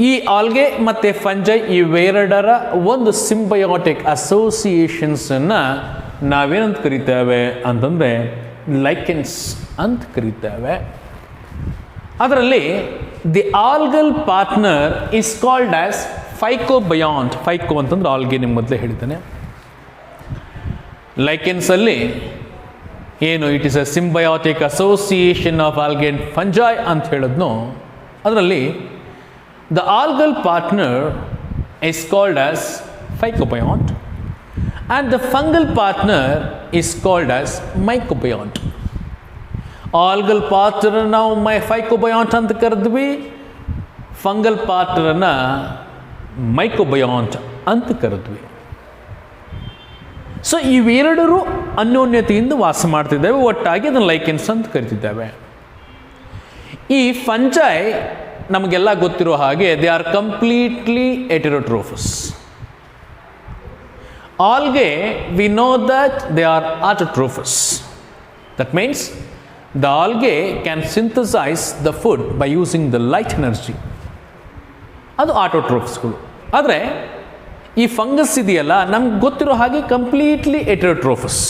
ಈ ಆಲ್ಗೆ ಮತ್ತು ಫಂಜೈ ಇವೆರಡರ ಒಂದು ಸಿಂಬಯೋಟಿಕ್ ಅಸೋಸಿಯೇಷನ್ಸನ್ನು ನಾವೇನಂತ ಕರಿತೇವೆ ಅಂತಂದರೆ ಲೈಕೆನ್ಸ್ ಅಂತ ಕರಿತೇವೆ. ಅದರಲ್ಲಿ the algal partner is called as phycobiont. Phyco ಅಂತಂದ್ರೆ ಆಲ್ಗೆ, ನಿಮ್ಮ ಮೊದಲೇ ಹೇಳಿದ್ದಾನೆ. ಲೈಕೆನ್ಸಲ್ಲಿ ಏನು it is a symbiotic association of algae and fungi ಅಂತ ಹೇಳಿದ್ನೋ ಅದರಲ್ಲಿ the algal partner is called as phycobiont and the fungal partner is called as mycobiont. Algal partner ನಾವು ಫೈಕೋಬಯಾಂಟ್ ಅಂತ ಕರೆದ್ವಿ, ಫಂಗಲ್ ಪಾರ್ಟ್ನರನ್ನು ಮೈಕೋಬಯಾಂಟ್ ಅಂತ ಕರೆದ್ವಿ. ಸೊ ಇವೆರಡರೂ ಅನ್ಯೋನ್ಯತೆಯಿಂದ ವಾಸ ಮಾಡ್ತಿದ್ದೇವೆ, ಒಟ್ಟಾಗಿ ಅದನ್ನು ಲೈಕೆನ್ಸ್ ಅಂತ ಕರಿತಿದ್ದೇವೆ. ಈ ಫಂಜೈ ನಮಗೆಲ್ಲ ಗೊತ್ತಿರೋ ಹಾಗೆ they are completely heterotrophs. Algae we know that they are autotrophs. That means the algae can synthesize the food by using the light energy. ಅದು ಆಟೋಟ್ರೋಫ್ಸ್ಗಳು. ಆದರೆ ಈ ಫಂಗಸ್ ಇದೆಯಲ್ಲ ನಮ್ಗೆ ಗೊತ್ತಿರೋ ಹಾಗೆ ಕಂಪ್ಲೀಟ್ಲಿ ಹೆಟೆರೋಟ್ರೋಫಸ್.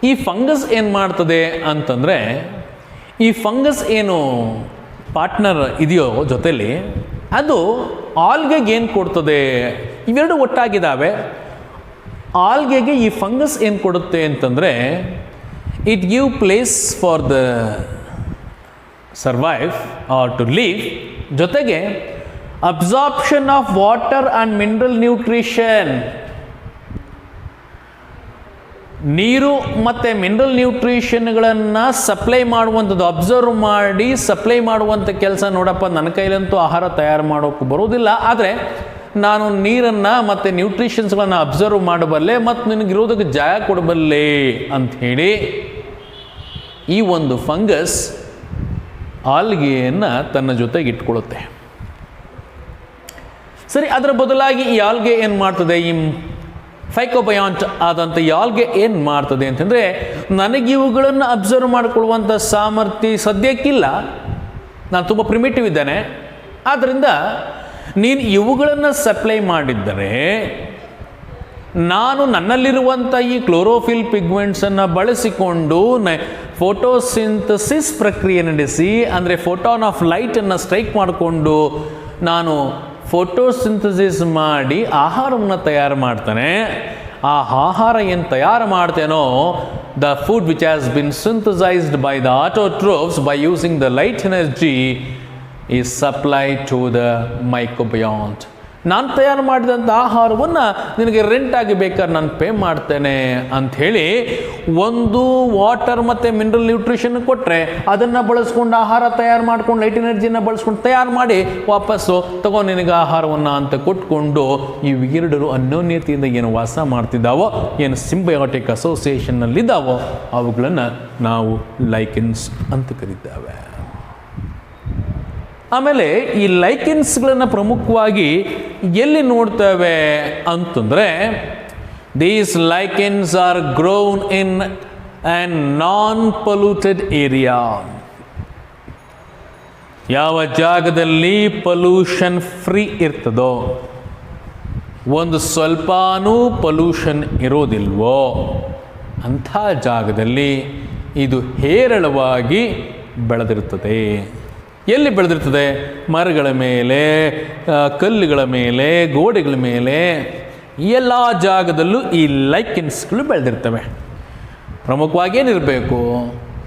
ಈ ಫಂಗಸ್ ಏನು ಮಾಡ್ತದೆ ಅಂತಂದರೆ, ಈ ಫಂಗಸ್ ಏನು ಪಾರ್ಟ್ನರ್ ಇದೆಯೋ ಜೊತೆಲಿ, ಅದು ಆಲ್ಗೆಗೆ ಏನು ಕೊಡ್ತದೆ ಇವೆರಡು ಒಟ್ಟಾಗಿದ್ದಾವೆ. ಆಲ್ಗೆಗೆ ಈ ಫಂಗಸ್ ಏನು ಕೊಡುತ್ತೆ ಅಂತಂದರೆ, it give place for the survive or to live, ಜೊತೆಗೆ absorption of water and mineral nutrition, ನೀರು ಮತ್ತು ಮಿನರಲ್ ನ್ಯೂಟ್ರಿಷನ್ಗಳನ್ನು ಸಪ್ಲೈ ಮಾಡುವಂಥದ್ದು, ಅಬ್ಸರ್ವ್ ಮಾಡಿ ಸಪ್ಲೈ ಮಾಡುವಂಥ ಕೆಲಸ. ನೋಡಪ್ಪ, ನನ್ನ ಕೈಲಂತೂ ಆಹಾರ ತಯಾರು ಮಾಡೋಕ್ಕೂ ಬರೋದಿಲ್ಲ, ಆದರೆ ನಾನು ನೀರನ್ನು ಮತ್ತು ನ್ಯೂಟ್ರಿಷನ್ಸ್ಗಳನ್ನು ಅಬ್ಸರ್ವ್ ಮಾಡಬಲ್ಲೆ ಮತ್ತು ನಿನಗಿರೋದಕ್ಕೆ ಜಾಗ ಕೊಡಬಲ್ಲೆ ಅಂಥೇಳಿ ಈ ಒಂದು ಫಂಗಸ್ ಆಲ್ಗೆಯನ್ನು ತನ್ನ ಜೊತೆಗೆ ಇಟ್ಕೊಳ್ಳುತ್ತೆ. ಸರಿ, ಅದರ ಬದಲಾಗಿ ಈ ಆಲ್ಗೆ ಏನು ಮಾಡ್ತದೆ, ಈ ಫೈಕೋಬಯಾಂಟ್ ಆದಂಥ ಈ ಆಲ್ಗೆ ಏನು ಮಾಡ್ತದೆ ಅಂತಂದರೆ, ನನಗಿವುಗಳನ್ನು ಅಬ್ಸರ್ವ್ ಮಾಡಿಕೊಳ್ಳುವಂಥ ಸಾಮರ್ಥ್ಯ ಸದ್ಯಕ್ಕಿಲ್ಲ, ನಾನು ತುಂಬ ಪ್ರಿಮಿಟಿವ್ ಇದ್ದೇನೆ, ಆದ್ದರಿಂದ ನೀನು ಇವುಗಳನ್ನು ಸಪ್ಲೈ ಮಾಡಿದ್ದರೆ ನಾನು ನನ್ನಲ್ಲಿರುವಂಥ ಈ ಕ್ಲೋರೋಫಿಲ್ ಪಿಗ್ಮೆಂಟ್ಸನ್ನು ಬಳಸಿಕೊಂಡು ಫೋಟೋಸಿಂಥಸಿಸ್ ಪ್ರಕ್ರಿಯೆ ನಡೆಸಿ, ಅಂದರೆ ಫೋಟಾನ್ ಆಫ್ ಲೈಟನ್ನು ಸ್ಟ್ರೈಕ್ ಮಾಡಿಕೊಂಡು ನಾನು ಫೋಟೋಸಿಂಥಸಿಸ್ ಮಾಡಿ ಆಹಾರವನ್ನು ತಯಾರು ಮಾಡ್ತಾನೆ. ಆ ಆಹಾರ ಏನು ತಯಾರು ಮಾಡ್ತೇನೋ, the food which has been synthesized by the autotrophs by using the light energy is supply to the microbiont. ನಾನು ತಯಾರು ಮಾಡಿದಂಥ ಆಹಾರವನ್ನು ನಿನಗೆ ರೆಂಟಾಗಿ ಬೇಕಾದ್ರೆ ನಾನು ಪೇ ಮಾಡ್ತೇನೆ ಅಂಥೇಳಿ ಒಂದು ವಾಟರ್ ಮತ್ತು ಮಿನರಲ್ ನ್ಯೂಟ್ರಿಷನ್ ಕೊಟ್ಟರೆ ಅದನ್ನು ಬಳಸ್ಕೊಂಡು ಆಹಾರ ತಯಾರು ಮಾಡ್ಕೊಂಡು ಲೈಟ್ ಎನರ್ಜಿನ ಬಳಸ್ಕೊಂಡು ತಯಾರು ಮಾಡಿ ವಾಪಸ್ಸು ತಗೋ ನಿನಗೆ ಆಹಾರವನ್ನು ಅಂತ ಕೊಟ್ಕೊಂಡು ಇವೆರಡರು ಅನ್ಯೋನ್ಯತೆಯಿಂದ ಏನು ವಾಸ ಮಾಡ್ತಿದ್ದಾವೋ, ಏನು ಸಿಂಬಯೋಟಿಕ್ ಅಸೋಸಿಯೇಷನ್ನಲ್ಲಿದ್ದಾವೋ ಅವುಗಳನ್ನು ನಾವು ಲೈಕೆನ್ಸ್ ಅಂತ ಕರೀತೇವೆ. ಆಮೇಲೆ ಈ ಲೈಕೆನ್ಸ್ಗಳನ್ನು ಪ್ರಮುಖವಾಗಿ ಎಲ್ಲಿ ನೋಡ್ತೇವೆ ಅಂತಂದರೆ, these lichens are grown in an non polluted area. ಯಾವ ಜಾಗದಲ್ಲಿ ಪೊಲ್ಯೂಷನ್ ಫ್ರೀ ಇರ್ತದೋ, ಒಂದು ಸ್ವಲ್ಪನೂ ಪೊಲ್ಯೂಷನ್ ಇರೋದಿಲ್ವೋ ಅಂಥ ಜಾಗದಲ್ಲಿ ಇದು ಹೇರಳವಾಗಿ ಬೆಳೆದಿರ್ತದೆ. ಎಲ್ಲಿ ಬೆಳೆದಿರ್ತದೆ? ಮರಗಳ ಮೇಲೆ, ಕಲ್ಲುಗಳ ಮೇಲೆ, ಗೋಡೆಗಳ ಮೇಲೆ, ಎಲ್ಲ ಜಾಗದಲ್ಲೂ ಈ ಲೈಕೆನ್ಸ್ಗಳು ಬೆಳೆದಿರ್ತವೆ. ಪ್ರಮುಖವಾಗಿ ಏನಿರಬೇಕು?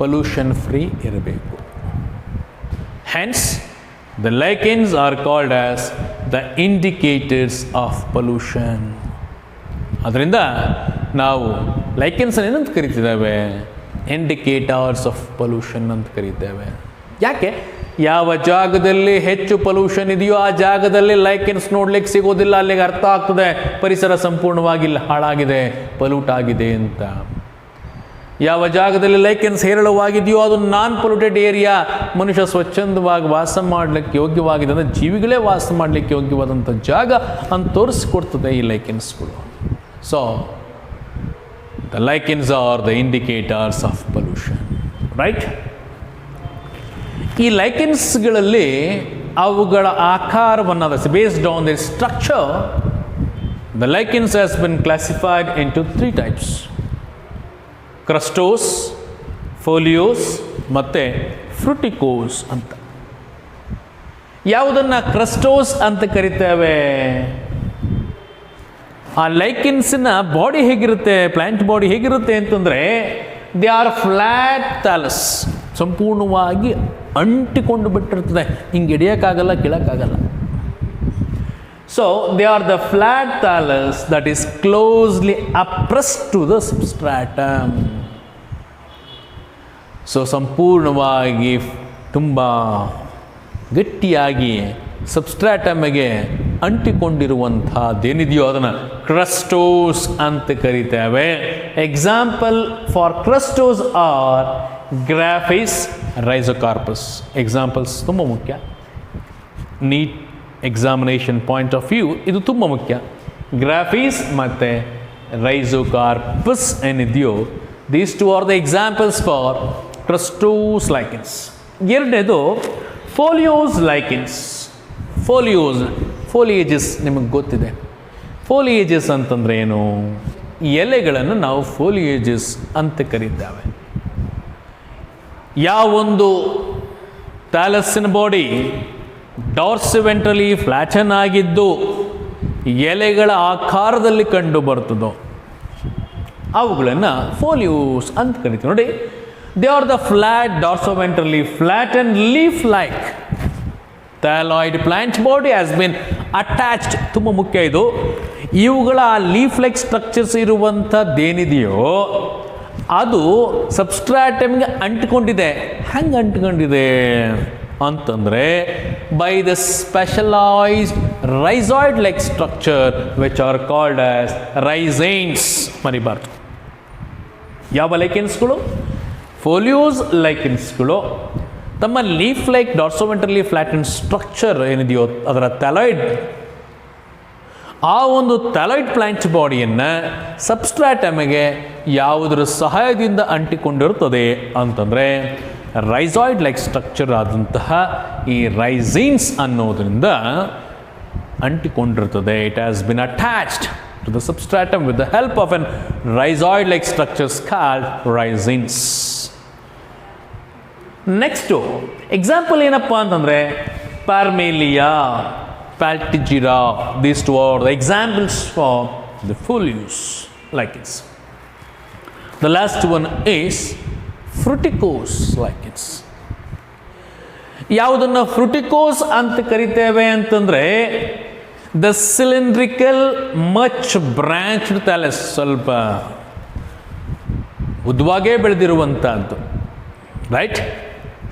ಪೊಲ್ಯೂಷನ್ ಫ್ರೀ ಇರಬೇಕು. Hans the lichens R called as the indicators of pollution. ಅದರಿಂದ ನಾವು ಲೈಕೆನ್ಸನ್ನು ಏನಂತ ಕರಿತಿದ್ದೇವೆ? ಇಂಡಿಕೇಟರ್ಸ್ ಆಫ್ ಪೊಲ್ಯೂಷನ್ ಅಂತ ಕರೀತೇವೆ. ಯಾಕೆ? ಯಾವ ಜಾಗದಲ್ಲಿ ಹೆಚ್ಚು ಪೊಲ್ಯೂಷನ್ ಇದೆಯೋ ಆ ಜಾಗದಲ್ಲಿ ಲೈಕೆನ್ಸ್ ನೋಡ್ಲಿಕ್ಕೆ ಸಿಗೋದಿಲ್ಲ. ಅಲ್ಲಿಗೆ ಅರ್ಥ ಆಗ್ತದೆ ಪರಿಸರ ಸಂಪೂರ್ಣವಾಗಿ ಹಾಳಾಗಿದೆ, ಪೊಲ್ಯೂಟ್ ಆಗಿದೆ ಅಂತ. ಯಾವ ಜಾಗದಲ್ಲಿ ಲೈಕೆನ್ಸ್ ಹೇರಳವಾಗಿದೆಯೋ ಅದು ನಾನ್ ಪೊಲ್ಯೂಟೆಡ್ ಏರಿಯಾ, ಮನುಷ್ಯ ಸ್ವಚ್ಛಂದವಾಗಿ ವಾಸ ಮಾಡಲಿಕ್ಕೆ ಯೋಗ್ಯವಾಗಿದೆ, ಅಂದರೆ ಜೀವಿಗಳೇ ವಾಸ ಮಾಡಲಿಕ್ಕೆ ಯೋಗ್ಯವಾದಂಥ ಜಾಗ ಅಂತ ತೋರಿಸ್ಕೊಡ್ತದೆ ಈ ಲೈಕೆನ್ಸ್ಗಳು. So the lichens are the indicators of pollution, right? ಈ ಲೈಕೆನ್ಸ್ಗಳಲ್ಲಿ ಅವುಗಳ ಆಕಾರವನ್ನು, based on the structure, the lichens has been classified into 3 types: crustose, foliose ಮತ್ತು ಫ್ರುಟಿಕೋಸ್ ಅಂತ. ಯಾವುದನ್ನು ಕ್ರಸ್ಟೋಸ್ ಅಂತ ಕರಿತೇವೆ? ಆ ಲೈಕೆನ್ಸಿನ ಬಾಡಿ ಹೇಗಿರುತ್ತೆ, ಪ್ಲಾಂಟ್ ಬಾಡಿ ಹೇಗಿರುತ್ತೆ ಅಂತಂದರೆ, ದೇ ಆರ್ ಫ್ಲ್ಯಾಟ್ ಥ್ಯಾಲಸ್, ಸಂಪೂರ್ಣವಾಗಿ ಅಂಟಿಕೊಂಡು ಬಿಟ್ಟಿರ್ತದೆ, ಹಿಂಗೆ ಹಿಡಿಯೋಕ್ಕಾಗಲ್ಲ, ಕೀಳಕ್ಕಾಗಲ್ಲ. So they are the flat thallus that is closely appressed to the substratum. So ಸಂಪೂರ್ಣವಾಗಿ ತುಂಬ ಗಟ್ಟಿಯಾಗಿ ಸಬ್ಸ್ಟ್ರಾಟಮ್ಗೆ ಅಂಟಿಕೊಂಡಿರುವಂಥದ್ದೇನಿದೆಯೋ ಅದನ್ನು ಕ್ರಸ್ಟೋಸ್ ಅಂತ ಕರಿತೇವೆ. Example for crustose are graphis, rhizocarpus. Examples ತುಂಬ ಮುಖ್ಯ. NEET examination point of view ಇದು ತುಂಬ ಮುಖ್ಯ. ಗ್ರಾಫೀಸ್ ಮತ್ತು ರೈಸೋಕಾರ್ಪಸ್ ಏನಿದೆಯೋ, these two are the examples for crustose lichens. ಎರಡನೇದು ಫೋಲಿಯೋಸ್ ಲೈಕೆನ್ಸ್. ಫೋಲಿಯೇಜಸ್ ನಿಮಗೆ ಗೊತ್ತಿದೆ. ಫೋಲಿಯೇಜಸ್ ಅಂತಂದರೆ ಏನು? ಎಲೆಗಳನ್ನು ನಾವು ಫೋಲಿಯೇಜಸ್ ಅಂತ ಕರೀತೇವೆ. ಯಾವೊಂದು ಥ್ಯಾಲಸ್ಸಿನ ಬಾಡಿ ಡಾರ್ಸಿವೆಂಟ್ರಲಿ ಫ್ಲ್ಯಾಟನ್ ಆಗಿದ್ದು ಎಲೆಗಳ ಆಕಾರದಲ್ಲಿ ಕಂಡು ಬರ್ತದೋ ಅವುಗಳನ್ನು ಫೋಲಿಯೋಸ್ ಅಂತ ಕರಿತೀವಿ. ನೋಡಿ, they are the flat dorsoventrally flat and leaf like thalloid plant body has been attached. ತುಂಬ ಮುಖ್ಯ ಇದು. ಇವುಗಳ ಲೀಫ್ ಲೈಕ್ ಸ್ಟ್ರಕ್ಚರ್ಸ್ ಇರುವಂಥದ್ದೇನಿದೆಯೋ ಅದು ಸಬ್ಸ್ಟ್ರಾಟಮ್ಗೆ ಅಂಟಿಕೊಂಡಿದೆ. ಹೆಂಗೆ ಅಂಟಿಕೊಂಡಿದೆ ಅಂತಂದರೆ by the specialized rhizoid like structure which are called as rhizines. ಮರಿಬಾರ್ದು. ಯಾವ ಲೈಕೆನ್ಸ್ಗಳು? ಫೋಲಿಯೋಸ್ ಲೈಕೆನ್ಸ್ಗಳು ತಮ್ಮ leaf like dorsoventrally flattened structure ಏನಿದೆಯೋ ಅದರ ಥ್ಯಾಲಾಯ್ಡ್, ಆ ಒಂದು ಥ್ಯಾಲಾಯ್ಡ್ ಪ್ಲಾಂಟ್ ಬಾಡಿಯನ್ನು ಸಬ್ಸ್ಟ್ರಾಟಮ್ಗೆ ಯಾವುದರ ಸಹಾಯದಿಂದ ಅಂಟಿಕೊಂಡಿರುತ್ತದೆ ಅಂತಂದರೆ ರೈಸಾಯ್ಡ್ ಲೈಕ್ ಸ್ಟ್ರಕ್ಚರ್ ಆದಂತಹ ಈ ರೈಸೈನ್ಸ್ ಅನ್ನೋದರಿಂದ ಅಂಟಿಕೊಂಡಿರ್ತದೆ. It has been attached to the substratum with the help of an rhizoid like structures called rhizines. Next example ಏನಪ್ಪ ಅಂತಂದರೆ ಪಾರ್ಮೇಲಿಯಾ, ಪ್ಯಾಲ್ಟಿಜಿರಾ. These two are the examples for the foliose lichens. The last one is fruticose lichens. ಯಾವುದನ್ನು ಫ್ರುಟಿಕೋಸ್ ಅಂತ ಕರಿತೇವೆ ಅಂತಂದರೆ the cylindrical much branched thallus, ಸ್ವಲ್ಪ ಉದ್ದವಾಗೇ ಬೆಳೆದಿರುವಂಥದ್ದು, right.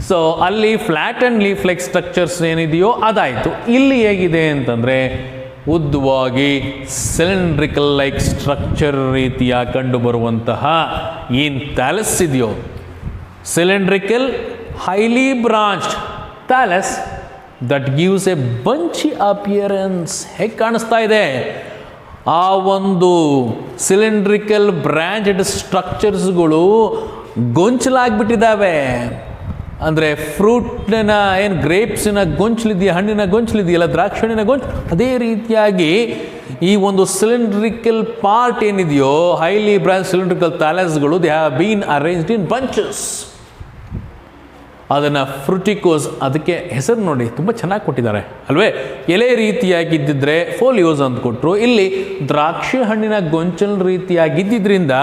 So ಅಲ್ಲಿ flat and leaf like structures ಏನಿದೆಯೋ ಅದಾಯಿತು. ಇಲ್ಲಿ ಹೇಗಿದೆ ಅಂತಂದರೆ ಉದ್ದವಾಗಿ ಸಿಲಿಂಡ್ರಿಕಲ್ ಲೈಕ್ ಸ್ಟ್ರಕ್ಚರ್ ರೀತಿಯ ಕಂಡುಬರುವಂತಹ ಏನು ಥ್ಯಾಲಸ್ ಇದೆಯೋ, cylindrical highly branched thallus that gives a bunchy appearance. ಹೇಗೆ ಕಾಣಿಸ್ತಾ ಇದೆ? ಆ ಒಂದು ಸಿಲಿಂಡ್ರಿಕಲ್ ಬ್ರಾಂಚ್ಡ್ ಸ್ಟ್ರಕ್ಚರ್ಸ್ಗಳು ಗೊಂಚಲಾಗ್ಬಿಟ್ಟಿದ್ದಾವೆ. ಅಂದರೆ ಫ್ರೂಟ್ನ ಏನು ಗ್ರೇಪ್ಸಿನ ಗೊಂಚಲಿದೆಯಾ, ಹಣ್ಣಿನ ಗೊಂಚಲಿದೆಯಲ್ಲ, ದ್ರಾಕ್ಷಿ ಹಣ್ಣಿನ ಗೊಂಚಲು, ಅದೇ ರೀತಿಯಾಗಿ ಈ ಒಂದು ಸಿಲಿಂಡ್ರಿಕಲ್ ಪಾರ್ಟ್ ಏನಿದೆಯೋ ಹೈಲಿ ಬ್ರಾಂಚ್ ಸಿಲಿಂಡ್ರಿಕಲ್ ಥ್ಯಾಲಸ್ಗಳು they have been arranged in bunches. ಅದನ್ನು ಫ್ರುಟಿಕೋಸ್, ಅದಕ್ಕೆ ಹೆಸರು ನೋಡಿ ತುಂಬ ಚೆನ್ನಾಗಿ ಕೊಟ್ಟಿದ್ದಾರೆ ಅಲ್ವೇ. ಎಲೆ ರೀತಿಯಾಗಿದ್ದಿದ್ರೆ ಫೋಲಿಯೋಸ್ ಅಂತ ಕೊಟ್ಟರು. ಇಲ್ಲಿ ದ್ರಾಕ್ಷಿ ಹಣ್ಣಿನ ಗೊಂಚಲ್ ರೀತಿಯಾಗಿದ್ದರಿಂದ,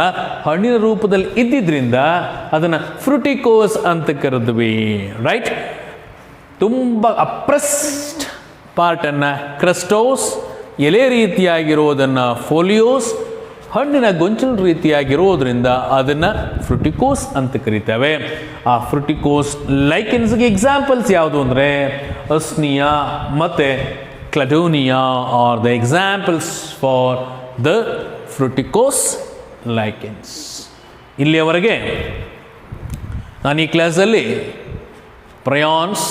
ಹಣ್ಣಿನ ರೂಪದಲ್ಲಿ ಇದ್ದಿದ್ದರಿಂದ ಅದನ್ನು ಫ್ರುಟಿಕೋಸ್ ಅಂತ ಕರೆದ್ವಿ, ರೈಟ್. ತುಂಬ ಅಪ್ರೆಸ್ಡ್ ಪಾರ್ಟನ್ನು ಕ್ರಸ್ಟೋಸ್, ಎಲೆ ರೀತಿಯಾಗಿರೋದನ್ನು ಫೋಲಿಯೋಸ್, ಹಣ್ಣಿನ ಗೊಂಚಲು ರೀತಿಯಾಗಿರೋದ್ರಿಂದ ಅದನ್ನು ಫ್ರುಟಿಕೋಸ್ ಅಂತ ಕರಿತೇವೆ. ಆ ಫ್ರುಟಿಕೋಸ್ ಲೈಕೆನ್ಸ್ಗೆ ಎಕ್ಸಾಂಪಲ್ಸ್ ಯಾವುದು ಅಂದರೆ ಅಸ್ನಿಯಾ ಮತ್ತು cladonia are the examples for the fruticose lichens. ಇಲ್ಲಿಯವರೆಗೆ ನಾನು ಈ ಕ್ಲಾಸಲ್ಲಿ ಪ್ರಯಾನ್ಸ್,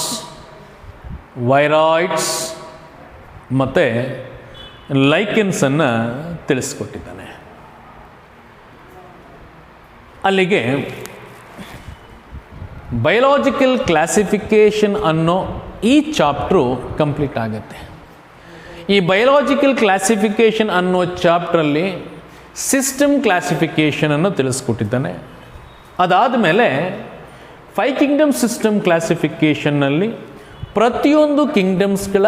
ವೈರಾಯ್ಡ್ಸ್ ಮತ್ತು ಲೈಕೆನ್ಸನ್ನು ತಿಳಿಸ್ಕೊಟ್ಟಿದ್ದಾನೆ. ಅಲ್ಲಿಗೆ ಬಯೋಲಾಜಿಕಲ್ ಕ್ಲಾಸಿಫಿಕೇಷನ್ ಅನ್ನೋ ಈ ಚಾಪ್ಟ್ರು ಕಂಪ್ಲೀಟ್ ಆಗುತ್ತೆ. ಈ ಬಯೋಲಾಜಿಕಲ್ ಕ್ಲಾಸಿಫಿಕೇಷನ್ ಅನ್ನೋ ಚಾಪ್ಟ್ರಲ್ಲಿ ಸಿಸ್ಟಮ್ ಕ್ಲಾಸಿಫಿಕೇಷನನ್ನು ತಿಳಿಸ್ಕೊಟ್ಟಿದ್ದಾನೆ. ಅದಾದ ಮೇಲೆ 5 ಕಿಂಗ್ಡಮ್ ಸಿಸ್ಟಮ್ ಕ್ಲಾಸಿಫಿಕೇಷನ್ನಲ್ಲಿ ಪ್ರತಿಯೊಂದು ಕಿಂಗ್ಡಮ್ಸ್ಗಳ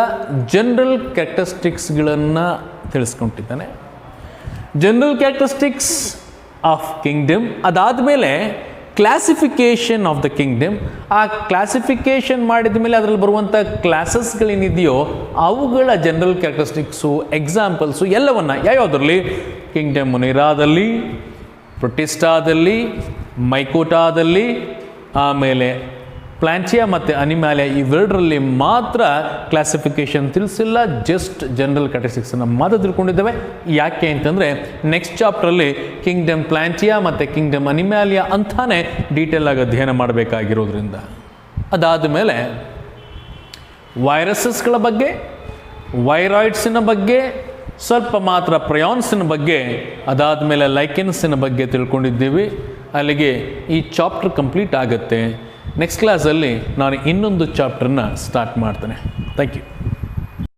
ಜನರಲ್ ಕ್ಯಾರೆಕ್ಟರಿಸ್ಟಿಕ್ಸ್ಗಳನ್ನು ತಿಳಿಸ್ಕೊಟ್ಟಿದ್ದಾನೆ. ಜನರಲ್ ಕ್ಯಾರೆಕ್ಟರಿಸ್ಟಿಕ್ಸ್ ಆಫ್ ಕಿಂಗ್ಡಮ್, ಅದಾದಮೇಲೆ ಕ್ಲಾಸಿಫಿಕೇಷನ್ ಆಫ್ ದ ಕಿಂಗ್ಡಮ್. ಆ ಕ್ಲಾಸಿಫಿಕೇಷನ್ ಮಾಡಿದ ಮೇಲೆ ಅದರಲ್ಲಿ ಬರುವಂಥ ಕ್ಲಾಸಸ್ಗಳೇನಿದೆಯೋ ಅವುಗಳ ಜನರಲ್ ಕ್ಯಾರೆಕ್ಟರಿಸ್ಟಿಕ್ಸು, ಎಕ್ಸಾಂಪಲ್ಸು ಎಲ್ಲವನ್ನು ಯಾವ್ಯಾವುದರಲ್ಲಿ ಕಿಂಗ್ಡಮ್ ಮುನಿರಾದಲ್ಲಿ, ಪ್ರೊಟಿಸ್ಟಾದಲ್ಲಿ, ಮೈಕೋಟಾದಲ್ಲಿ, ಆಮೇಲೆ ಪ್ಲಾಂಟಿಯಾ ಮತ್ತು ಅನಿಮ್ಯಾಲಿಯಾ ಇವೆರಡರಲ್ಲಿ ಮಾತ್ರ ಕ್ಲಾಸಿಫಿಕೇಷನ್ ತಿಳಿಸಿಲ್ಲ. ಜಸ್ಟ್ ಜನರಲ್ ಕ್ಯಾರೆಕ್ಟರಿಸ್ಟಿಕ್ಸನ್ನು ಮಾತ್ರ ತಿಳ್ಕೊಂಡಿದ್ದೇವೆ. ಯಾಕೆ ಅಂತಂದರೆ ನೆಕ್ಸ್ಟ್ ಚಾಪ್ಟ್ರಲ್ಲಿ ಕಿಂಗ್ಡಮ್ ಪ್ಲಾಂಟಿಯಾ ಮತ್ತು ಕಿಂಗ್ಡಮ್ ಅನಿಮ್ಯಾಲಿಯಾ ಅಂತಾನೆ ಡೀಟೇಲ್ ಆಗಿ ಅಧ್ಯಯನ ಮಾಡಬೇಕಾಗಿರೋದ್ರಿಂದ. ಅದಾದ ಮೇಲೆ ವೈರಸಸ್ಗಳ ಬಗ್ಗೆ, ವೈರಾಯ್ಡ್ಸಿನ ಬಗ್ಗೆ ಸ್ವಲ್ಪ ಮಾತ್ರ, ಪ್ರಯಾನ್ಸಿನ ಬಗ್ಗೆ, ಅದಾದ ಮೇಲೆ ಲೈಕೆನ್ಸಿನ ಬಗ್ಗೆ ತಿಳ್ಕೊಂಡಿದ್ದೀವಿ. ಅಲ್ಲಿಗೆ ಈ ಚಾಪ್ಟರ್ ಕಂಪ್ಲೀಟ್ ಆಗುತ್ತೆ. ನೆಕ್ಸ್ಟ್ ಕ್ಲಾಸಲ್ಲಿ ನಾನು ಇನ್ನೊಂದು ಚಾಪ್ಟರ್ನ ಸ್ಟಾರ್ಟ್ ಮಾಡ್ತೇನೆ. Thank you.